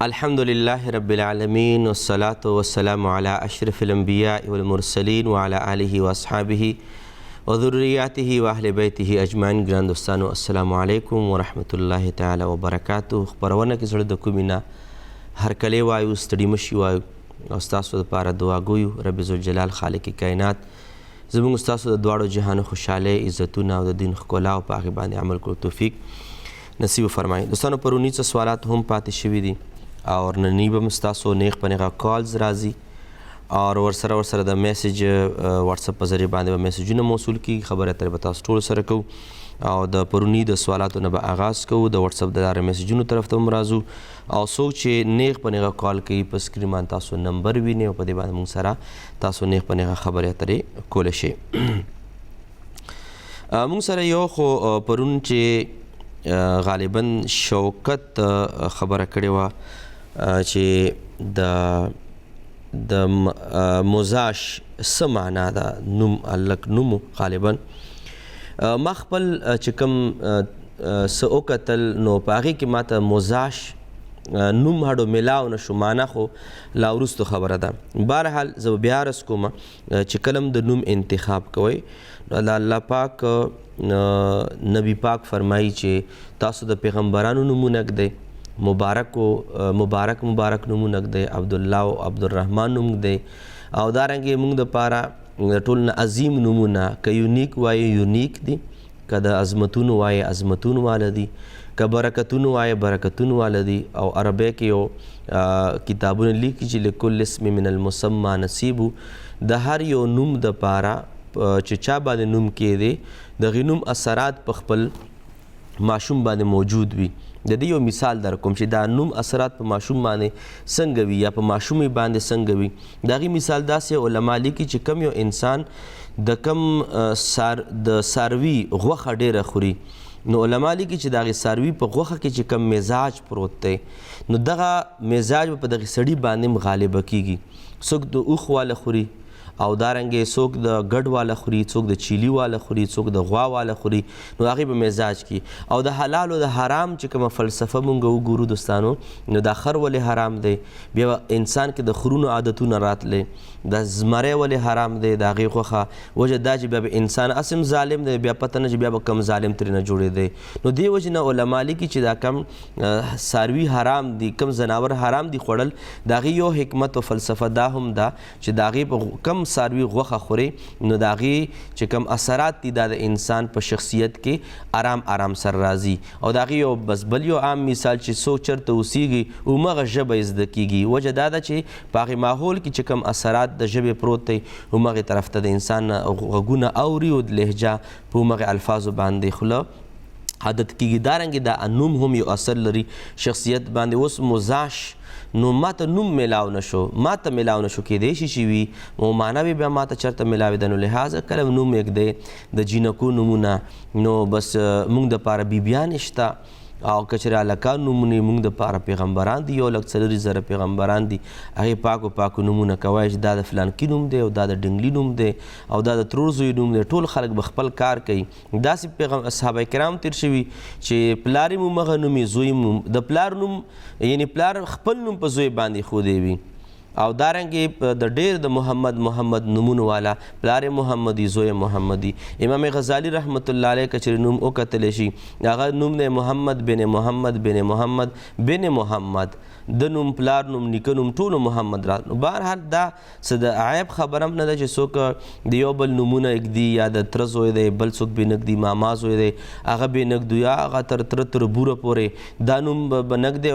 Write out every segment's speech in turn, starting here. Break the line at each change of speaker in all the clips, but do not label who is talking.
الحمد لله رب العالمين والصلاة والسلام على أشرف الأنبياء والمرسلين وعلى آله وأصحابه وذرياته وأهل بيته أجمعين. ګران دوستانو السلام علیکم ورحمة الله تعالی وبرکاته. خپرونه کې زړه د کومې نه هرکلی وایو، ستړي مشي وایو او ستاسو دپاره دعا ګویو. رب ذوالجلال خالق کائنات زموږ ستاسو د دواړو جهانو خوشحالۍ، عزتونه او د دین ښکلا او په هغې باندې عمل کړو توفیق نصیب فرمایي. دوستانو پروني څه سوالات هم پاتې شوي دي او نننی به هم ستاسو نیغ په نیغه کالز راځي او ورسره د میسیج واتساپ په ذریعه باندې به میسیجونه موصول کیږي. خبرې اترې به تاسو ټولو سره کوو او د پروني د سوالاتو نه به آغاز کوو. د واتساپ د لارې میسیجونو طرف ته هم راځو او څوک چې نیغ په نیغه کال کوي په سکرین باندې تاسو نمبر وینئ او په دې باندې موږ سره تاسو نیغ په نیغه خبرې اترې کولی شئ. موږ سره یو خو پرون چې غالبا شوکت خبره کړې وه چې د مزاش څه معنا ده، نوم هلک نوم غالبا ما خپل چې کوم څه وکتل نو په هغې کې ماته مزاش نوم هډو میلاو نه شو، معنا خو لا وروستو خبره ده. بهرحال زه بیا عرض کوم چې کله د نوم انتخاب کوئ نو الله پاک نبی پاک فرمایي چې تاسو د پیغمبرانو نومونه ږدئ، مبارک نومونه ږدئ، عبدالله او عبدالرحمن نوم ږدئ او دارنګې موږ دپاره د ټول نه عظیم نومونه که یونیک وایي یونیک دي، که د عظمتونو وایي عظمتونو واله دي، که برکتونو وایي برکتونو واله دي. او عربی کې یو کتابونه لیکي چې لکل اسم من المسمى نصیب، د هر یو نوم دپاره چې چا باندې نوم کېدی د هغې نوم اثرات په خپل ماشوم باندې موجود وي. د دې یو مثال در کوم چې دا نوم اثرات په ماشوم باندې څنګه وي یا په ماشومې باندې څنګه وي. د هغې مثال داسې علما لیکي چې کم یو انسان د کم د څاروي غوښه ډېره خوري نو علما لیکي چې د هغې څاروي په غوښه کې چې کم مزاج پروت دی نو دغه مزاج به په دغې سړي باندې هم غالبه کیږي. څوک د اوښ واله خوري او دارنګې څوک د ګډ واله خوري، څوک د چیلي واله خوري، څوک د غوا واله خوري، نو هغې به مزاج کی. او د حلال او د حرام چې کومه فلسفه مونږ وګورو دوستانو نو دا خر ولې حرام دی، بیا انسان کې د خرونو عادتونه راتلی، د زمری ولې حرام دی، د هغې غوښه وجه دا چې بیا به انسان اسم ظالم دی، بیا پته نه چې بیا به کم ظالم ترېنه جوړېدی. نو دې وجې نه علما لیکي چې دا کم څاروي حرام دي، کم ځناور حرام دي خوړل. د هغې یو حکمت او فلسفه دا هم ده چې د هغې په کم څاروي غوښه خوري نو د هغې چې کوم اثرات دي دا د انسان په شخصیت کې آرام سره راځي. او د هغې یو بس بل یو عام مثال چې څوک چېرته اوسیږي همغه ژبه یې زده کیږي. وجه دا ده چې په هغې ماحول کې چې کوم اثرات د ژبې پروت دی همغې طرف ته د انسان غږونه اوري او د لهجه په همغې الفاظو باندې خوله عادت کیږي. دارنګې دا نوم هم یو اثر لري شخصیت باندې. اوس مزاش نو ماته نوم میلاو نشو، ماته میلاو نشو کېدی شي چې وي نو معنا به بیا ماته چېرته میلاوې ده. نو لحاظه کله نوم یږدی د جینکو نومونه نو بس موږ دپاره بیبیان شته او که چېرې هلکان نومونه موږ دپاره پیغمبران دي، یو لک 4,000 پیغمبران دي، هغې پاکو نومونه کوی چې دا د فلانکي نوم دی او دا د ډنګلي نوم دی او دا د ترور زوی نوم دی. ټول خلک به خپل کار کوي. داسې صحابه کرام تیر شوي چې پلار یې همغه نوم یې زوی نوم د پلار نوم یعنی پلار خپل نوم په زوی باندې ښودی وي. او دارنګې د ډېر د محمد نومونو والا پلار محمدي زوی محمدي. امام غزالی رحمت الله علیه که چېرې نوم وکتلی شي هغه نوم دی محمد بن محمد بن محمد بن محمد، د نوم پلار نوم نیکه نوم ټولو محمد را. نو بهرحال دا څه د عیب خبره هم نه ده چې څوک د یو بل نومونه ږدي یا د تره زوی دی بل څوک بې نه ږدي، ماما زوی دی هغه بې نه ږدو یا هغه تر تره تر بوره پورې دا نوم به نه ږدي.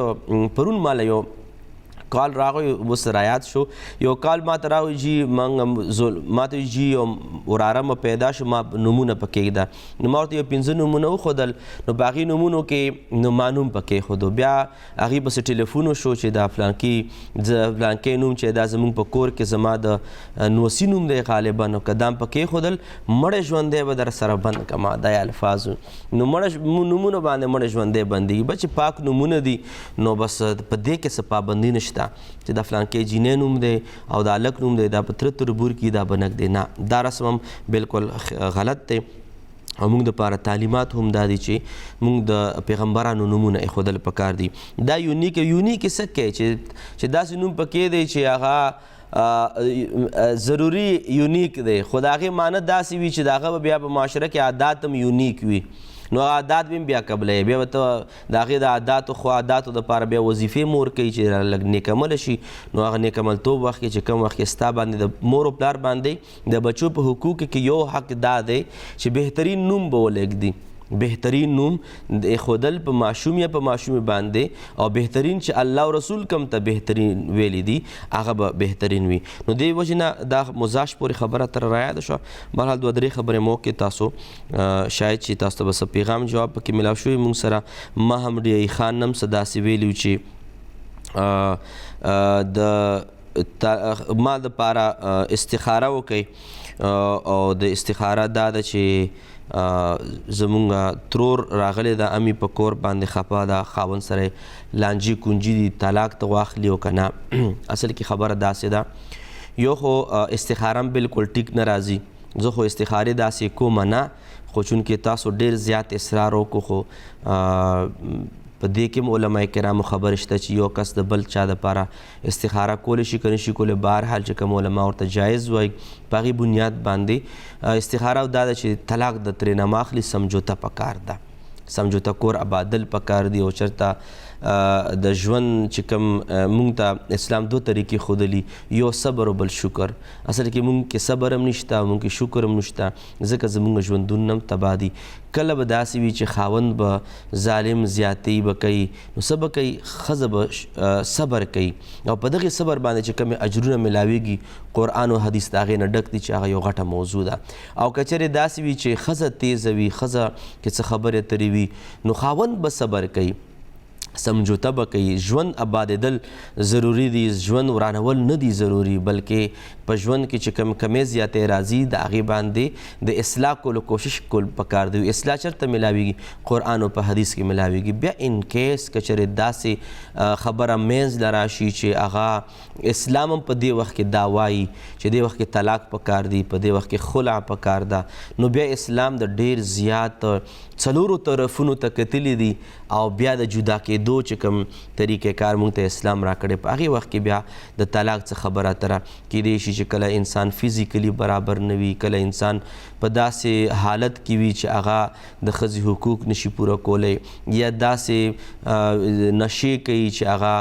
پرون ماله یو کال راغی اوس رایاد شو، یو کال ماته راغی جی ماته جی یو وراره مه پیدا شو ما نومونه پکې ږده. نو ما ورته یو 5 نومونه وښودل نو په هغې نومونو کې نو ما نوم پکې ایښودو. بیا هغې پسې ټلیفون وشو چې دا فلانکي نوم چې دا زموږ په کور کې زما د نوسي نوم دی غالبا نو که دا هم پکې ایښودل مړی ژوندی به در سره بند کړم. دا الفاظو نو نومونو باندې مړی ژوندی بندېږي. بچې پاک نومونه دي نو بس په دې کې څه پابندي نشته چې دا فلانکې جینۍ نوم دی او دا هلک نوم دی دا په تره تربور کې دا به نږدې نه، دا رسم هم بلکل غلط دی. او موږ دپاره تعلیمات هم دا دي چې موږ د پیغمبرانو نومونه ایښودل پکار دي. دا یونیک څه کوي چې داسې نوم پکې دی چې هغه ضروري یونیک دی، خو د هغې معنی داسې وي چې د هغه به بیا په معاشره کې عادات هم یونیک وي، نو عادات به هم بیا قبلوي، بیا به ته د هغې د عاداتو دپاره بیا وظیفې مور کوي چې لږ نیکمله شي. نو هغه نیکملتوب وخت کې چې کوم وخت کې ستا باندې د مور و پلار باندې د بچو په حقوقو کې یو حق دا دی چې بهترین نوم به ولږدي، بهترین نوم د ایښودل په ماشوم یا په ماشومې باندې، او بهترین چې الله او رسول کوم ته بهترین ویلی دي هغه به بهترین وي. نو دې وجې نه دا مزاج پورې خبره تر رایاده شوه. بهرحال 2-3 خبرې مو کې تاسو شاید چې تاسو ته به څه پیغام جواب پکې ملاو شوي. موږ سره ما هم ډی خان هم څه داسې ویلي چې ما دپاره استخاره وکئ، او د استخاره دا ده چې زمونږ ترور راغلی د امی په کور باندې خفه ده، خاوند سره لانجې کونجي دي، طلاق ته واخلي او که نه. اصل کې خبره داسې ده، یو خو استخاره هم بالکل ټیک نه راځي. زه خو استخارې داسې کومه نه، خو چونکې تاسو ډېر زیات اصرار وکړو، خو په دې کې هم علما کرامو خبره شته چې یو کس د بل چا دپاره استخاره کولی شي که نه شي کولی. بهرحال چې کوم علما ورته جایز وایي په هغې بنیاد باندې استخاره دا ده چې طلاق د ترې نه ماخلي، سمجوته پکار ده، سمجوته کور آبادل پکار دي. او چېرته د ژوند چې کوم مونږ ته اسلام 2 طریقې ښودلي، یو صبر او بل شکر. اصل کې مونږ کې صبر هم نشته او مونږ کې شکر هم نشته، ځکه زمونږ ژوندونه هم تباه دي. کله به داسې وي چې خاوند به ظالم زیاتۍ به کوي، نو څه به کوي، ښځه به صبر کوي، او په دغې صبر باندې چې کومې اجرونه میلاویږي قرآن او حدیث د هغې نه ډک دي چې هغه یو غټه موضوع ده. او که چېرې داسې وي چې ښځه تیزه وي، ښځه کې څه خبرې اترې وي، نو خاوند به صبر کوي، سمجوته به کوي. ژوند آبادېدل ضروري دي، ژوند ورانول نه دي ضروري، بلکې په ژوند کې چې کوم کمې زیاتې راځي د هغې باندې د اصلاح کولو کوشش کول پکار دی. اصلاح چېرته میلاویږي؟ قرآن او په حدیث کې میلاویږي. بیا ان کیس که چېرې داسې خبره منځ له راشي چې هغه اسلام هم په دې وخت کې دا وایي چې دې وخت کې طلاق پکار دی، په دې وخت کې خلع پکار ده، نو بیا اسلام د ډېر زیات 4 طرفونو ته کتلي دي، او بیا د جدا کېدو چې کوم طریقې کار مونږ ته اسلام راکړی، په هغې وخت کې بیا د طلاق څه خبره اتره کیدی شي چې کله انسان فزیکلی برابر نه وي، کله انسان په داسې حالت کې وي چې هغه د ښځې حقوق نشي پوره کولی، یا داسې نشې کوي چې هغه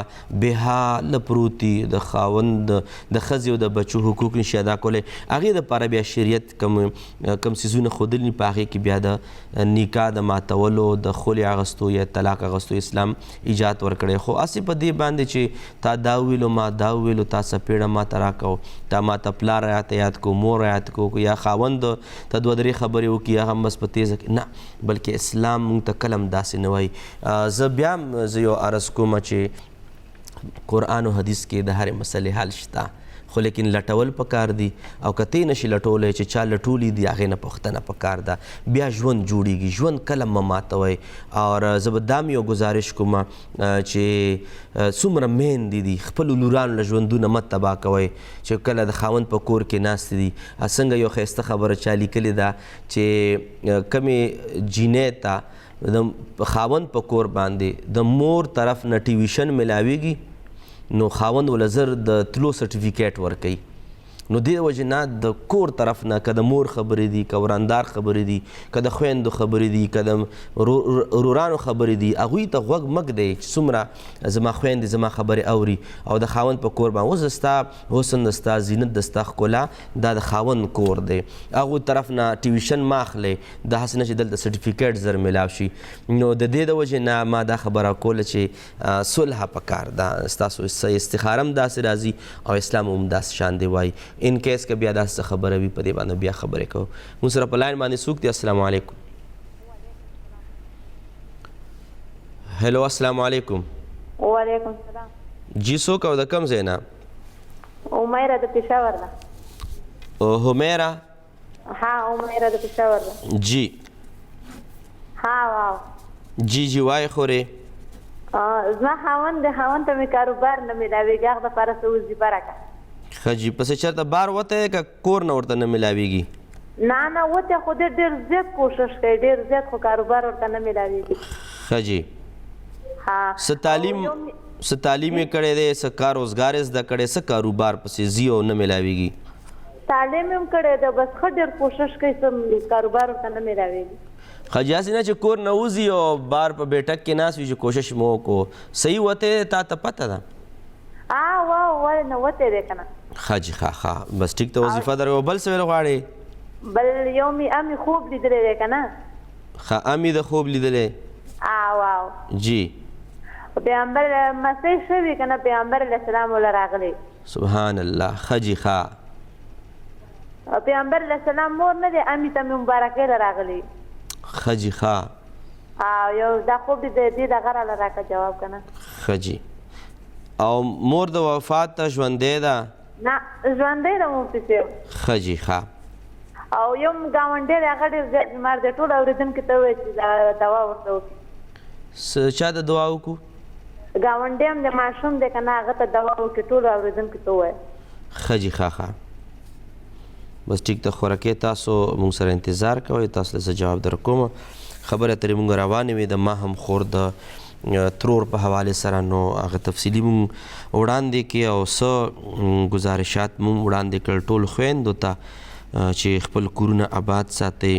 بېحاله پروت دي، د خاوند د ښځې او د بچو حقوق نشي ادا کولی. هغې دپاره بیا شریعت کوم څیزونه ښودلي، په هغې کې بیا د نکاح د ماتولو، د خلع اغوستو یا طلاق اغوستو اسلام ایجاد ورکړی. خو هسې په دې باندې چې تا دا وویلو ما دا وویلو، تا څپېړه ما ته راکړو، تا ما ته پلار راته یاد کو، مور یاد کو، یا خاوند ته 2-3 خبرې وکړي، هغه هم بس په تیزه کې نه، بلکې اسلام مونږ ته کله هم داسې نه وایي. زه یو عرض کومه چې قرآن او حدیث کې د هرې مسلې حل شته، خو لیکن لټول پکار دي، او که ته نشي لټولی چې چا لټولي دي هغې نه پوښتنه پکار ده، بیا ژوند جوړیږي. ژوند کله مه ماتوئ. او زه به دا یو گزارش کومه چې څومره میندې دي خپلو لورانو له ژوندونه مه تباه کوئ، چې کله د خاوند په کور کې ناستې دي. څنګه یو ښایسته خبره چا لیکلې ده چې کمې جینۍ ته د خاوند په کور باندې د مور طرف نه ټیویشن میلاویږي، نو خاوند ول زر د تلو سرټیفیکیټ ورکوي. نو دې وجې نه د کور طرف نه که د مور خبرې دي، که وراندار خبرې دي، که د خویندو خبرې دي، که د ورورانو خبرې دي، هغوی ته غوږ مه ږدئ چې څومره زما خویندې زما خبرې اوري. او د خاوند په کور باندې اوس د ستا حسن، د ستا زینت، د ستا ښکلا دا د خاوند کور دی، هغو طرف نه ټیویشن مه اخلئ، دا هسې نه چې دلته سرټیفیکیټ زر میلاو شي. نو د دې د وجې نه ما دا خبره کوله چې صلح پکار ده. ستاسو استخاره هم داسې راځي او اسلام هم داسې شان دی وایي. ان کیس که بیا داسې خبره وي، په دې باندې بیا خبرې کوو. مونږ سره په لاین باندې څوک دی؟ السلام علیکم. هلو، السلام علیکم.
وعلیکم السلام.
جی څوک او د کوم ځای نه؟
عمیره د پېښور نه.
همیره؟
ها، عمیره د پېښور نه.
جی
ها، واو.
جی وایې خورې.
زما خاوند ته مې کاروبار نه میلاویږي، هغه دپاره څه وظیفه راکړه.
ښه جي، پسې چېرته بار وتی که کور نه ورته نه میلاویږي؟
نه وته خو ډېر زیات کوشش کوي، ډېر زیات خو کاروبار ورته نه میلاویږي.
ښه جی. څه تعلیم یې کړی دی، څه کار روزګار یې زده کړی، څه کاروبار پسې ځي او نه میلاویږي؟
تعلیم هم کړی دی، بس ښه ډېر کوشش کوي، څه کاروبار ورته نه میلاویږي.
ښه جي، هسې نه چې کور نه وځي او بار په بیټک کې ناست وي چې کوشش مو وکړو. صحیح وتی تا ته پته ده؟
ولې نه وتی دی که نه.
ښه جي، ښه بس ټیک ته وظیفه در بل څه ویل غواړې؟
بل یو مې امي خوب لیدلی دی که نه.
ښه امي د خوب لیدلی؟ جی.
پیغمبر مسیح شوي که نه، پیغمبر علیه السلام وله راغلی.
سبحان الله. ښه جي، ښه.
پیغمبر علیه السلام مور نه دی، امي ته مې مبارکۍ له راغلی.
ښه جي، ښه.
یو دا خوب دی، دې دغه راله راکړه جواب که نه.
ښه جي. او مور د وفات ته ژوندی ده؟
نه ژوندی ده مور پسې.
ښه جي، ښه.
او یو ګاونډی دی، هغه ډېر زیات بیمار دی، ټول اورېدونکي ته ووایي چې دوا ورته وکړي.
چا ته دعا وکړو؟
ګاونډی هم د ماشوم دی که نه، هغه ته دوا وکړي، ټولو اورېدونکي ته ووایي.
ښه جي، ښه. بس ټیک ته خوراکې تاسو مونږ سره انتظار کوئ، تاسو له زه جواب در کوم. خبرې اترې مونږ روانې وې د ما هم خور د ترور په حوالې سره، نو هغه تفصیلي مونږ وړاندې کړي او څه ګزارشات مونږ وړاندې کړل ټول خویندو ته چې خپل کورونه آباد ساتئ.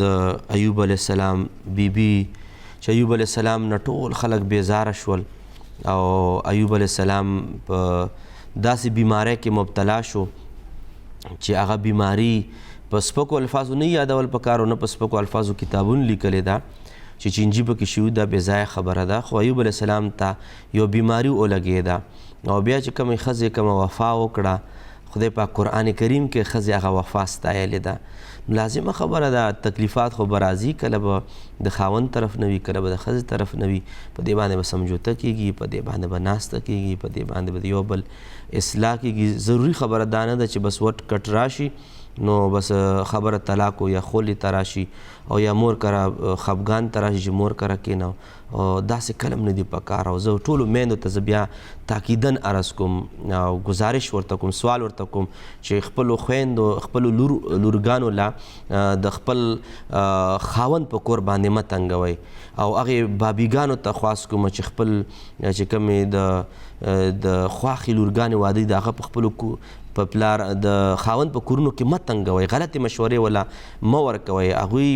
د ایوب علیه السلام بیبي چې ایوب علیه السلام نه ټول خلک بیزاره شول او ایوب علیه السلام په داسې بیمارۍ کې مبتلا شو چې هغه بیماری په سپکو الفاظو نه یادول پکار او نه په سپکو الفاظو کتابونه لیکلې ده چې چینجي پکې شوي ده، بې ځایه خبره ده. خو ایوب علیه السلام ته یو بیماري ولګېده او بیا چې کومې ښځې کومه وفا وکړه، خدای پاک قرآن کریم کې ښځې هغه وفا ستایلې ده. لازمه خبره ده، تکلیفات خو به راځي، کله به د خاوند طرف نه وي، کله به د ښځې طرف نه وي، په دې باندې به سمجوته کېږي، په دې باندې به ناسته کېږي، په دې باندې به د یو بل اصلاح کېږي. ضروري خبره دا نه ده چې بس وټ کټ راشي نو بس خبره طلاق یا خولې ته راشي او یا مور کره خفګان ته راشي چې مور کره کېنه، داسې کلم نه دي پکار. او زه ټولو میندو ته زه بیا تاکیدن عرض کوم او گزارش ورته کوم، سوال ورته کوم چې خپلو خویندو خپلو لورګانو لا د خپل خاوند په کور باندې مه تنګوئ او هغې بابیګانو ته خواست کوم چې خپل چې کومې د خواښې لورګانې واده دي د هغه په خپلو په پلار د خاوند په کورونو کې مه تنګوئ، غلطې مشورې ولا مه ورکوئ. هغوی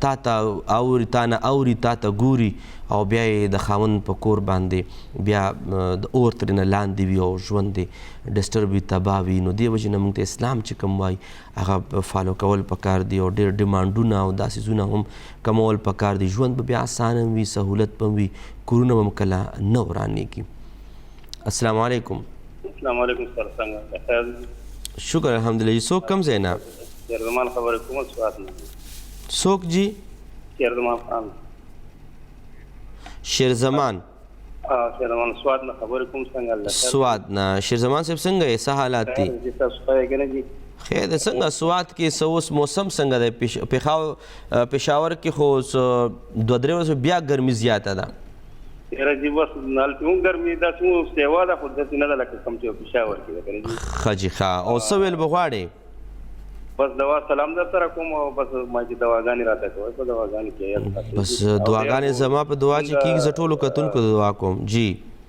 تا ته اوري، تا نه اوري، تا ته ګوري او بیا یې د خاوند په کور باندې بیا د اور ترېنه لاندې وي او ژوند یې ډسټرب وي، تباه وي. نو دې وجې نه موږ ته اسلام چې کوم وایي هغه فالو کول پکار دي او ډېر ډیمانډونه او داسې څیزونه هم کمول پکار دي. ژوند به بیا اسانه وي، سهولت به وي، کورونه به هم کله نه ورانېږي. السلام علیکم.
السلام علیکم سر، څنګه خیر؟
شکر الحمدلله. څوک کوم ځای نه؟
شیرزمان خبرې کوم سواد نه.
څوک جی؟
شیرزمان خان.
شیرزمان؟
شیرزمان سواد نه خبرې کوم، څنګه الله خیر؟
سواد نه. شیرزمان صاحب څنګه یې؟ څه حالات دي؟
تاسو ښه یې جی؟
خیر دی. څنګه سواد کې څه اوس موسم څنګه دی؟ پېښور کې خو 2-3 ورځې بیا ګرمي زیاته ده.
یاره جی بس هلته هم ګرمي داسې هم سیوا ده، خو داسې نه ده لکه کوم چې پېښور کې ده که نه جي.
ښه جي، ښه. او څه ویل به غواړې؟
بس دوا سلام در سره کوم او بس ما چې دواګانې راته کوئ په دواګانې کې
بس دعاګانې زما په دعا چې کېږي، زه ټولو کتونکو دعا کوم. جی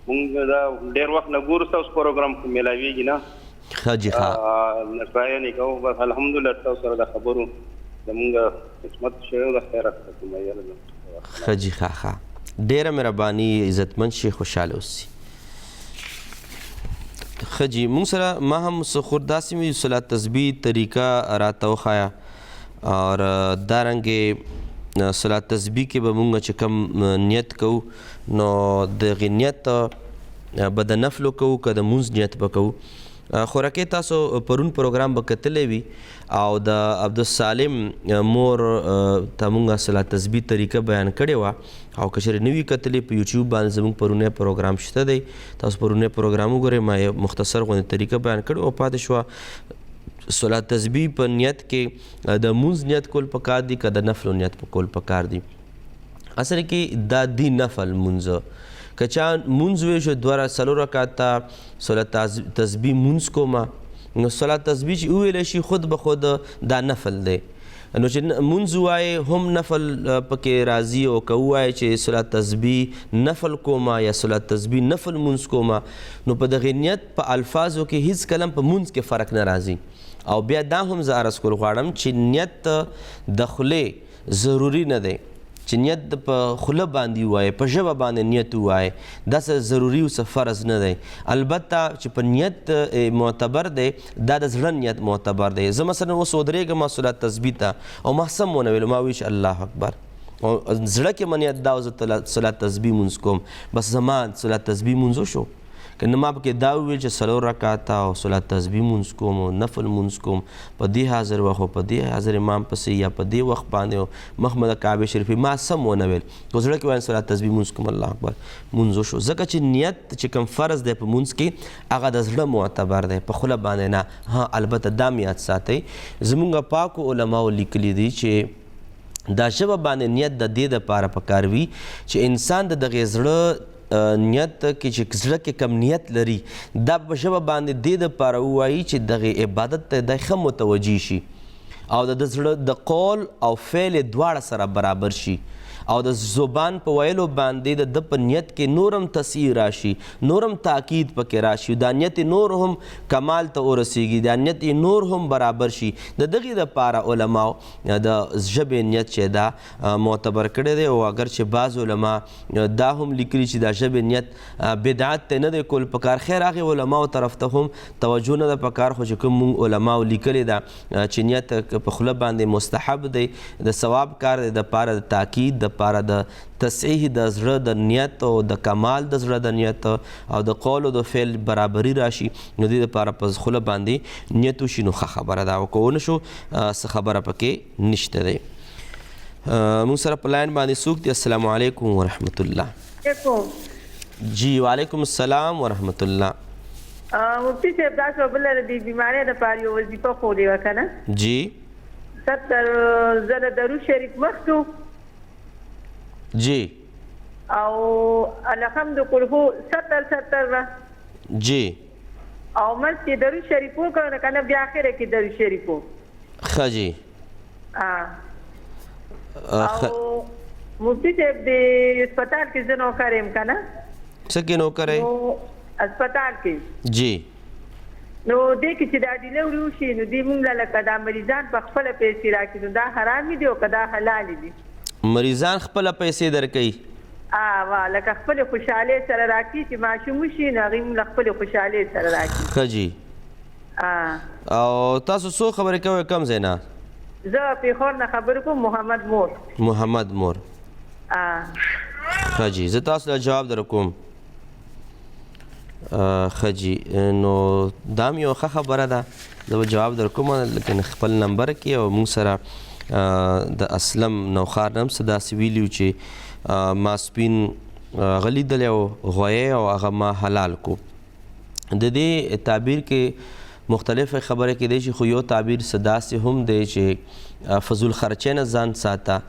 مونږ دا ډېر وخت نه ګورو، ستاسو پروګرام کې میلاویږي نه.
ښه جي، ښه.
نشرایانې کوو، بس الحمدلله ستاسو سره د خبرو زمونږ قسمت شوی د خیرات کوم.
ښه جي، ښه ښه. ډېره مهرباني، عزتمند شي، خوشحاله اوسي. ښه جي، مونږ سره ما هم څه خور داسې مې صلات تسبیح طریقه راته وښایه او دارنګې صلات تسبیح کې به مونږ چې کوم نیت کوو نو د هغې نیت به د نفلو کوو که د مونځ نیت به کوو. خوراکې تاسو پرون پروګرام به کتلی وي او د عبدالسالم مور ته مونږ صلات تسبیح طریقه بیان کړې وه او که چېرې نه وي کتلې په یوټیوب باندې زموږ پرونی پروګرام شته دی، تاسو پرونی پروګرام وګورئ. ما یې مختصر غوندې طریقه بیان کړې او پاتې شوه صلات تسبیح په نیت کې د مونځ نیت کول پکار دي که د نفلو نیت کول پکار دي. اصل کې دا دی نفل مونځ. که چا مونځ وی شو 2-4 رکعاته صلات تسبیح مونځ کومه نو صلات تسبیح چې وویلی شي خود به خود دا نفل دی نو چې مونځ ووایې هم نفل پکې راځي او که ووایې چې صلات تسبیح نفل کومه یا صلات تسبیح نفل مونځ کومه نو په دغې نیت په الفاظو کې هیڅ کله په مونځ کې فرق نه راځي او بیا دا هم زه عرض کول غواړم چې نیت د خولې ضروري نه دی چې نیت په خوله باندې ووایې په ژبه باندې نیت ووایې دا څه ضروري او څه فرض نه دی البته چې په نیت معتبر دی دا د زړه نیت معتبر دی زه مثلا اوس ودرېږم صلات تسبیح ته او ما سم ونه ویلو ما ویل چې الله اکبر او زړه کې مې نیت دا زه صلات تسبیح مونځ کوم بس زما صلات تسبیح مونځ وشو که نه ما پکې دا وویل چې څلور رکعاته او صلات تسبیح مونځ کوم او نفل مونځ کوم په دې حاضر وخت او په دې حاضر امام پسې یا په دې وخت باندې مخ مې د کعبې شریفې ما سم ونه ویل په زړه کې وایم صلات تسبیح مونځ کوم الله اکبر مونځ وشو ځکه چې نیت چې کوم فرض دی په مونځ کې هغه د زړه معتبر دی په خوله باندې نه ها البته دا مې یاد ساتئ زموږ پاکو علماو لیکلي دي چې دا ژبه باندې نیت د دې دپاره پکار وي چې انسان د دغې زړه نیت کې چې زړه کې کم نیت لري دا په ژبه باندې دې دپاره ووایي چې دغې عبادت ته دی ښه متوجه شي او د زړه د قول او فعل دواړه سره برابر شي او د زبان په ویلو باندې د په نیت کې نورم تصحیح راشي نورم تاکید پکې راشي دا نیت نور هم کمال ته ورسیږي دا نیت نور هم برابر شي د دغې دپاره علماو د ژبې نیت چې دا معتبر کړی دی او اگر چې بعض علما دا هم لیکلي چې دا ژبې نیت بدعت ته نه دی کول پکار خیر هغې علماو طرف ته هم توجه نه ده پکار خو چې کوم مونږ علماو لیکلی ده چې نیت په خوله باندې مستحب دی د ثواب کار دی دپاره د تاکید دپاره د تصحیح د زړه د نیت او د کمال د زړه د نیت او د قول او د فعل برابري راشي نو دې دپاره په خوله باندې نیت وشي نو ښه خبره ده او که ونه شو څه خبره پکې نشته دی موږ سره په لاین باندې څوک دی السلام علیکم ورحمت الله جی وعلیکم السلام ورحمت الله
مفتی صاحب دا شو بله د دې بیمارۍ دپاره یو وظیفه ښودې وه که نه
جی
70 زره درود شریف مخکې
جی
او الحمد قلهو 70 را
جی
او مس کې درود شریف وکړو کنه بیا اخره کې درود شریف
ښه جی
او مفتی صاحب د هسپتال کې زه نوکر یم که نه
څه کې نوکر یې
هسپتال کې
جی
نو دې کې چې دا ډیلیوري وشي نو دې مونږ له لکه دا مریضان په خپله پیسې راکړي نو دا حرامې دي او که دا حلالې دي
مریضان خپله پیسې درکوي
وا لکه خپلې خوشحالۍ سره راکړي چې ماشوم وشي نو هغوی مونږ له خپلې خوشحالۍ سره راکړي
ښه جي او تاسو څو خبرې کوئ کوم ځای نه
زه پېښور نه خبرې کوم
محمد مور ښه جي زه تاسو له جواب در کوم ښه جي نو دا هم یوه ښه خبره ده زه به جواب در کوم لیکن خپل نمبر کې او موږ سره د اسلم نوخار نه هم څه داسې ویلي چې ماسپین هغه لیدلی او غویی او هغه ما حلال کو د دې تعبیر کې مختلفې خبرې کیدی شي خو یو تعبیر څه داسې هم دی چې فضول خرچۍ نه ځان ساته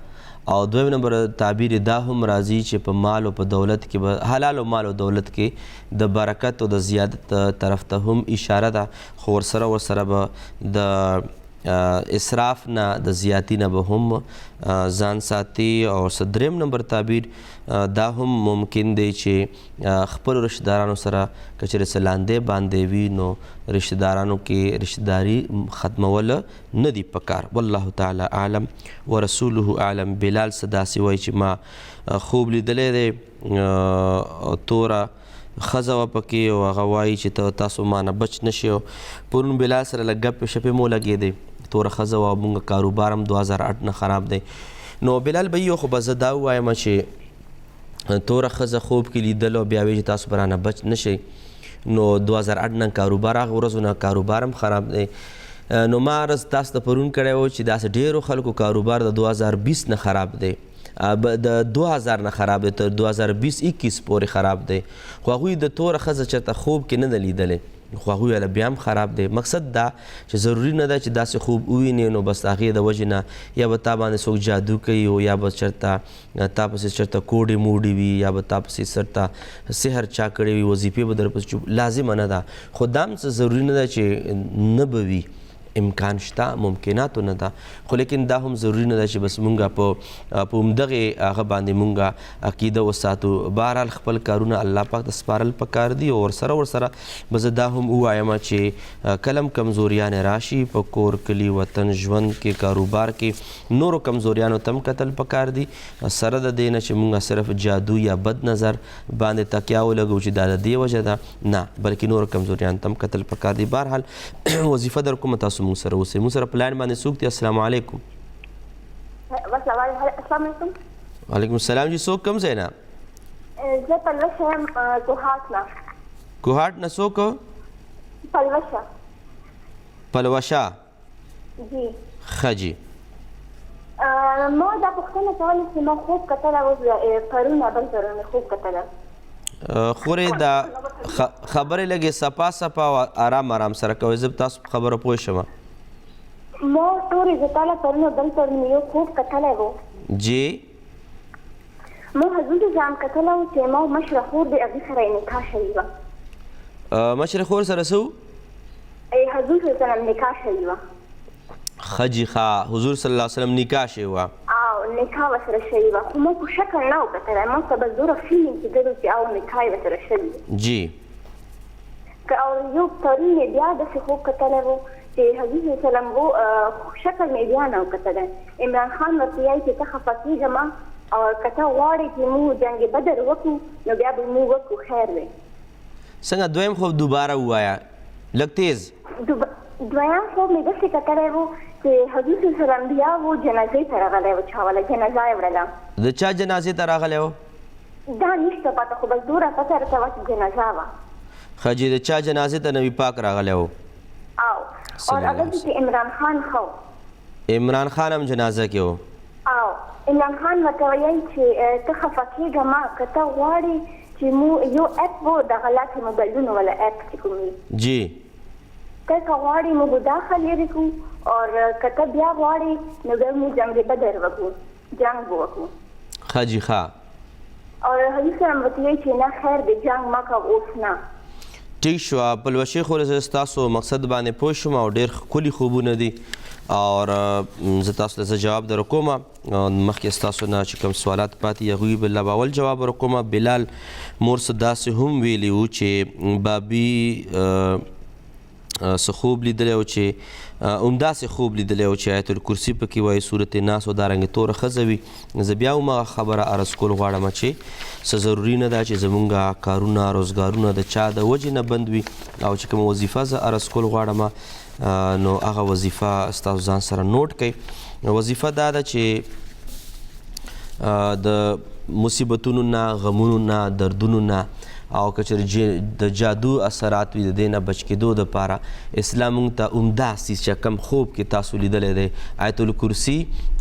او دویم نمبر تعبیر دا هم راځي چې په مال او په دولت کې به حلال او مال او دولت کې د برکت او د زیادت طرف ته هم اشاره ده خو ورسره به د اسراف نه د زیاتی نه به هم ځان ساتي او دریم نمبر تعبیر دا هم ممکن دی چې خپلو رشتهدارانو سره که چېرې څه لاندې باندې وي نو رشتهدارانو کې رشتهداري ختمول نه دي پکار والله تعالی اعلم ورسوله اعلم بلال څه داسې وایي چې ما خوب لیدلی دی توره ښځه وه پکې او هغه وایي چې تاسو ما نه بچ نه شئ پرون بلال سره لږ ګپې شپې مو لګېدې توره ښځه وه مونږ کاروبار هم 2008 نه خراب دی نو بلال به یو خو به زه دا ووایم چې توره ښځه خوب کې لیدل او بیا وایي چې تاسو به رانه بچ نه شئ نو 2008 نه کاروبار هغه ورځو نه کاروبار هم خراب دی نو ما عرض تاسو ته پرون کړی و چې داسې ډېرو خلکو کاروبار د 2020 نه خراب دی د 2000 نه خراب دی تر 2020-21 پورې خراب دی خو هغوی د توره ښځه چېرته خوب کې نه ده لیدلی خو هغوی والا بیا هم خراب دی. مقصد دا چې ضروري نه ده چې داسې خوب ووینې نو بس د هغې د وجې نه یا به تا باندې څوک جادو کوي او یا به چېرته تا پسې چېرته کوډې موډې وي یا به تا پسې چېرته سحر چا کړی وي، وظیفې به در پسې لازمه نه ده. خو دا هم څه ضروري نه ده چې نه به وي، امکان شته، ممکناتو نه ده. خو لیکن دا هم ضروري نه ده چې بس مونږ په همدغې هغه باندې مونږ عقیده وساتو. بهرحال خپل کارونه الله پاک ته سپارل پکار دي او ورسره به زه دا هم ووایم چې کله هم کمزوریانې راشي په کور، کلي، وطن، ژوند کې، کاروبار کې نورو کمزوریانو ته هم کتل پکار دي، سره د دې نه چې مونږ صرف جادو یا بد نظر باندې تکیه ولګو چې دا د دې وجه ده، نه، بلکې نورو کمزوریانو ته هم کتل پکار دي. بهرحال وظیفه در کومه تاسو مونږ سره اوسئ. مونږ سره په لاین باندې څوک دی؟ السلام علیکم.
السلام علیکم.
وعلیکم السلام. جی څوک کوم ځای نه؟
زه پلوشه یم، کوهاټ نه.
کوهاټ نه څوک؟
پلوشه.
پلوشه.
جی.
ښه جی.
ما دا پوښتنه کوله چې ما خوب کتلی اوس پرون یا بل پرون مې خوب کتلی.
خورې دا خبرې لږې صفا صفا او آرام سره کوئ، زه به تاسو په خبره پوه شم.
ما تورې زه تاله پرون او بل پرون مې یو خوب کتلی و.
جی.
ما حضور جام کتلی و چې ما مشره خور د هغې سره یې نکاح شوې وه.
مشره خور سره څه و؟
حضور صلی الله علیه وسلم نکاح شوې وه.
ښه جي ښه، حضور صلی الله علیه وسلم نکاح شوې وه.
نکاح ورسره شوې وه، خو ما په شکل نه و کتلی، ما ته بس دومره فیلینګ کېدلو چې او نکاح یې ورسره شوې ده.
جی.
او یو پرون مې بیا داسې خوب کتلی و چې حضور صلی الله علیه وسلم و شکل مې بیا نه و کتلی. عمران خان ورته وایي چې ته خفه کېږه او که ته غواړې چې موږ جنګ بدر وکړو نو بیا به موږ وکړو، خیر دی.
څنګه دویم خوب دوباره ووایه لږ تیز.
دویم خوب مې داسې کتلی و چې حضور صلی الله علیه وسلم بیا و جنازې ته راغلی و، چا والا جنازه یې وړله.
د چا جنازې ته راغلی و؟
دا نشته پته، خو بس دومره پته راته وه چې جنازه وه.
ښه جي، د چا جنازې ته نبي پاک راغلی و؟
او هغه چې عمران خان خو
عمران خان هم جنازه کې و.
او عمران خان ورته ویل چې ته خفه کېږه ما، که ته غواړې چې مو یو اپ و دغه لاس موبایلونو والا اپ چې کوم وي.
جی.
ته که غواړې موږ دا خلیرې کړو او که ته بیا غواړې نو بیا موږ جنګ بدر وکړو، جنګ به وکړو.
ښه جي ښه.
او حضور سلام ورته وایي چې نه خیر دی جنګ مه کوه اوس نه.
ټیک شوه پلوشې خور، زه ستاسو مقصد باندې پوه شوم او ډېر ښکلي خوبونه دي او زه تاسو ته جواب در کوم. مخکې ستاسو نه چې کوم سوالات پاتې هغوی به لباول جواب ورکوم. بلال مور څه داسې هم ویلي وو چې بابي څه خوب لیدلی و چې همداسې خوب لیدلی و چې آیت الکرسي پکې وایي، صورت ناس او دارنګې توره ښځه وي. زه بیا هم هغه خبره عرض کول غواړم چې څه ضروري نه ده چې زمونږ کارونه روزګارونه د چا د وجې نه بند وي او چې کومه وظیفه زه عرض کول غواړم نو هغه وظیفه ستاسو ځان سره نوټ کړئ. وظیفه دا ده چې د مصیبتونو نه، غمونو نه، دردونو نه او که چېرې د جادو اثرات وي د دې نه بچ کېدو دپاره اسلام موږ ته عمده څیز چې کم خوب کې تاسو لیدلی دی آیت الکرسي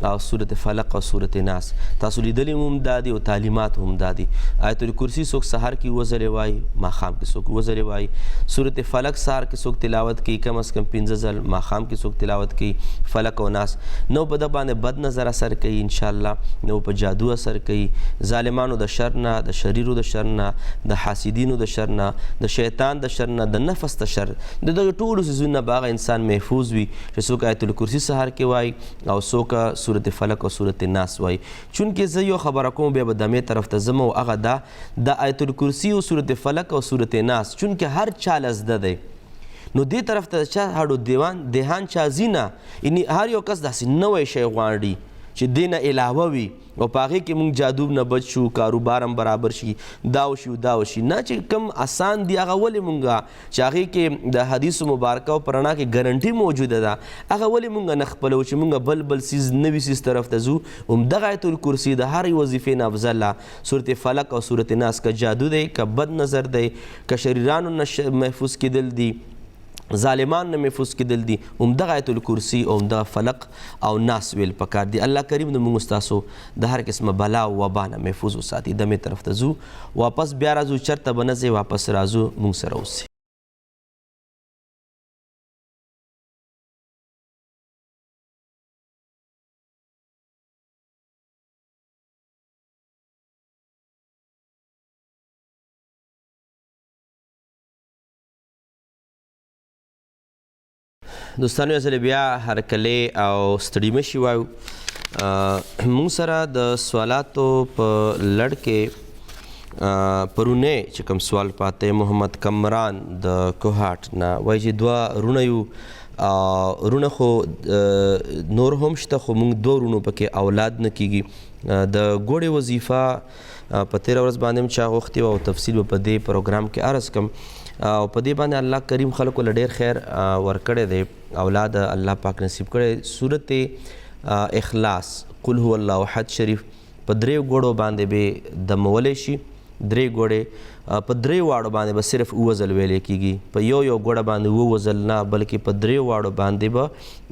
او صورت فلق او صورت ناس تاسو لیدلی هم دا دي او تعلیمات هم دا دي. آیت الکرسي څوک سحر کې اووه ځلې وایي، ماښام کې څوک اووه ځلې وایي. صورت فلق سهار کې څوک تلاوت کوي کم از کم 15 ځل، ماښام کې څوک تلاوت کوي. فلق او ناس نو په دغه باندې بد نظر اثر کوي انشاءالله، نو په جادو اثر کوي، ظالمانو د شر نه، د شریرو د شر نه، د حاسدینو د شر نه، د شیطان د شر نه، د نفس د شر، د دغه ټولو څیزونو نه به هغه انسان محفوظ وي چې څوک آیت الکرسي سهار کې وایي او څوک صورت فلق او صورت ناس وایي. چونکې زه یو خبره کوم بیا به دمې طرف ته ځم او هغه دا د آیت الکرسي او صورت فلق او صورت ناس چونکې هر چا له زده دی نو دې طرف ته چا هډو دهان چا ځي نه، یعنې هر یو کس داسې نوی شی غواړي چې دې نه علاوه وي او په هغې کې موږ جادو نه بچ شو، کاروبار هم برابر شي، دا وشي دا وشي نه. چې کوم آسان دي هغه ولې موږ چې هغې کې د حدیثو مبارکه او په رڼا کې ګرنټي موجوده ده هغه ولې موږ نه خپلو چې موږ بل څیز نوي څیز طرف ته ځو. همدغه آیت الکرسي د هرې وظیفې نه افضله صورت فلق او صورت ناس که جادو دی، که بد نظر دی، که شریرانو نه محفوظ کېدل دي، ظالمان نه محفوظ کېدل دي، همدغه آیت الکرسي او همدغه فلق او ناس ویل پکار دي. الله کریم د موږ ستاسو د هر قسمه بلا او وبا نه محفوظ وساتي. دمې طرف ته ځو، واپس بیا راځو، چېرته به نه ځئ، واپس راځو، موږ سره اوسئ. دوستانو یو ځل بیا هرکلی او ستړي مه شي وایو موږ سره د سوالاتو په لړ کې پرونی چې کوم سوال پاته محمد کمران د کوهاټ نه وایي چې دوه رونه یو رونه خو نور هم شته خو موږ دوه رونو پکې اولاد نه کیږي د ګوړې وظیفه په تېره ورځ باندې هم چا غوښتې وه او تفصیل به په دې پروګرام کې عرض کړم او په دې باندې الله کریم خلکو له ډېر خیر ورکړی دی اولاد الله پاک نصیب کړی صورت اخلاص قل هو الله احد شریف په درې ګوړو باندې به دمولی شي درې ګوړې په درې واړو باندې به صرف اووه ځل ویلی کېږي په یو ګوړه باندې اووه ځل نه بلکې په درې واړو باندې به